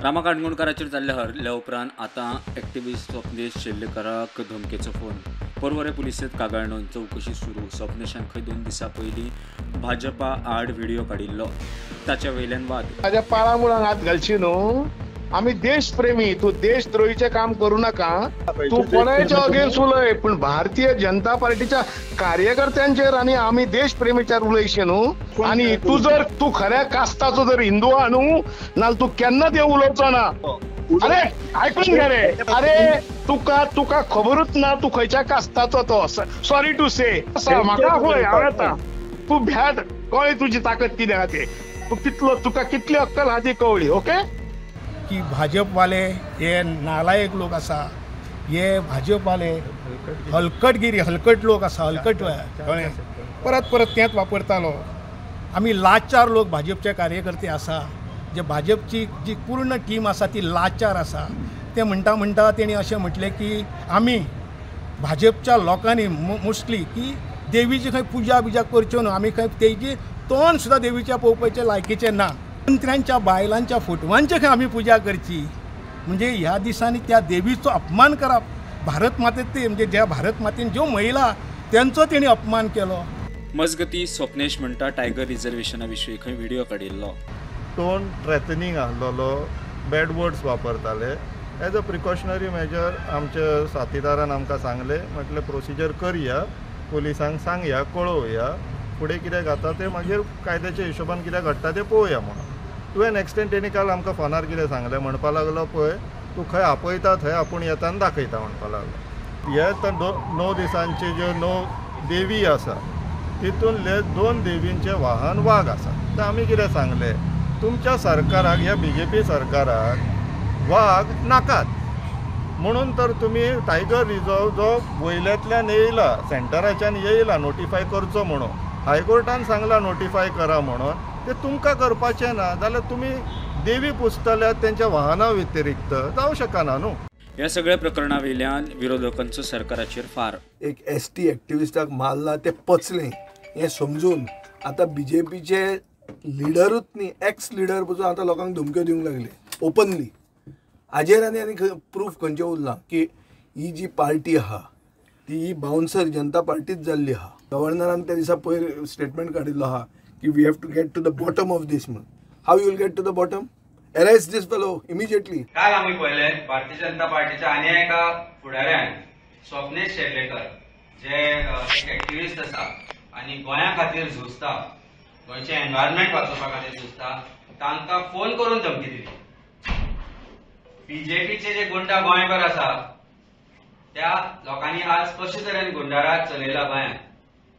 रामा काणकोणकाराचेर जाल्ल्या हल्ल्या उपरांत आतां एक्टिव्हिस्ट स्वप्नेश शेल्लेकाराक धमकेचो फोन. परवरे पुलिसेंत कागाळ नोंद, चवकशी सुरू. स्वप्नेशान खंय 2 दिसां पयलीं भाजपा आड व्हिडिओ काडिल्लो, ताच्या वयल्यान वाद. माझ्या पाळामुळांक हात घालची न्हू. आम्ही देशप्रेमी, तू देशद्रोहीचे काम करू नका. तू कोणाच्या अगेन्स्ट उलय, पण भारतीय जनता पार्टीच्या कार्यकर्त्यांचेर आणि आम्ही देशप्रेमीचेर उलयशे न्हू. आणि तू खऱ्या कास्ताचो जर हिंदू आहा न्हू, नाल्यार तू केन्नाच हे उलोवचो ना. अरे आयकून घे रे. अरे तुका खबरूच ना तू खंयच्या कास्ताचो तो. सॉरी टू से म्हाका पळय हांव येता. तू भ्याड कळ्ळी तुजी ताकद कितें आहा ते. तुका कितली अक्कल आहा ती कळ्ळी. ओके. की भाजपवाले हे नालायक लोक आसा, हे भाजपवाले हलकट लोक आसा, हलकट कळ्ळें. परत तेंच वापरतालो. आमी लाचार लोक भाजपचे कार्यकर्ते आसा, जे भाजपची जी पूर्ण टीम आसा ती लाचार आसा. ते म्हणटा तेणी अशें म्हटलें की आमी भाजपच्या लोकांनी मोस्टली की देवीची खंय पुजा बिजा करच्यो न्हू, आमी खंय तेजी तोंड सुद्दां देवीच्या पळोवपाचें लायकीचें ना. मंत्र्यांच्या बायलांच्या फोटवांची खंय आमी पुजा करची. म्हणजे ह्या दिसांनी त्या देवीचो अपमान करप. भारत मातेचे म्हणजे ज्या भारत मातेन ज्यो महिला त्यांचो तेणी अपमान केलो. मजगती स्वप्नेश म्हणटा टायगर रिजर्वेशना विशीं खंय व्हिडिओ काडिल्लो. टोन थ्रेटनिंग आसलेलो, बॅड वर्ड्स वापरताले. एज अ प्रिकॉशनरी मेजर आमच्या साथीदारान आमकां सांगले, म्हटलें प्रोसिजर करया, पुलिसांक सांगया, कळोवया, फुडें कितें जाता तें मागीर कायद्याच्या हिशोबान कितें घडटा तें पळोवया म्हणून. टू एन एक्सटेंट तेणी काल आमकां फोनार कितें सांगलें, म्हणपा लागलो पळय तूं खंय आपयता थंय आपूण येता आनी दाखयता म्हणपा लागलो. हे तर 9 दिसांचे ज्यो 9 देवी आसा तितूंतले 2 देवींचे वाहन वाघ आसा. तर आमी कितें सांगलें, तुमच्या सरकाराक, ह्या BJP सरकाराक वाघ नाकात म्हणून तर तुमी टायगर रिजर्व जो वयल्यातल्यान येयला, सेंटराच्यान येयला नोटिफाय करचो म्हणून, हायकोर्टान सांगला नोटिफाय करा म्हणून, ते तुमकां करपाचें ना जाल्यार तुमी देवी पुजतल्यात तेंच्या वाहना व्यतिरिक्त जावं शकना न्हू. ह्या सगळ्या प्रकरणा वयल्यान विरोधकांचो सरकाराचेर फार. एक ST एक्टिविस्टाक मारला ते पचलें हें समजून आतां BJPचे लिडरूच न्ही, एक्स लिडर पसून आतां लोकांक धमक्यो दिवंक लागले ओपनली. हाजेर आनी प्रूफ खंयचें उरलां की ही जी पार्टी आहा ती बाउन्सर जनता पार्टीच जाल्ली आहा. गव्हर्नरान त्या दिसा पयर स्टेटमेंट काडिल्लो आहा की we have to get to the bottom of this म्हणून. How you will get to the bottom? Arrest this fellow immediately. काल आम्ही पळयले भारतीय जनता पार्टीच्या आनी एका फुडाऱ्यान स्वप्नेश शेल्लेकर जे एक एक्टिव्हिस्ट आसा आनी गोंया खातीर झुजता, गोंयचे एनवायरमेंट वाचोवपा खातीर झुजता, तांकां फोन करून धमकी दिली. BJPचे जे गुंडा गोंयभर आसा त्या लोकांनी आज कशे तरेन गुंडाराज चलयला गोंयांत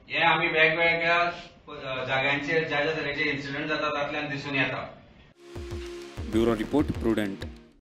हे आमी वेगवेगळ्या जाग्यांचेर ज्या तरेचे इन्सिडंट जाता तातूंतल्यान दिसून येता. Bureau report prudent.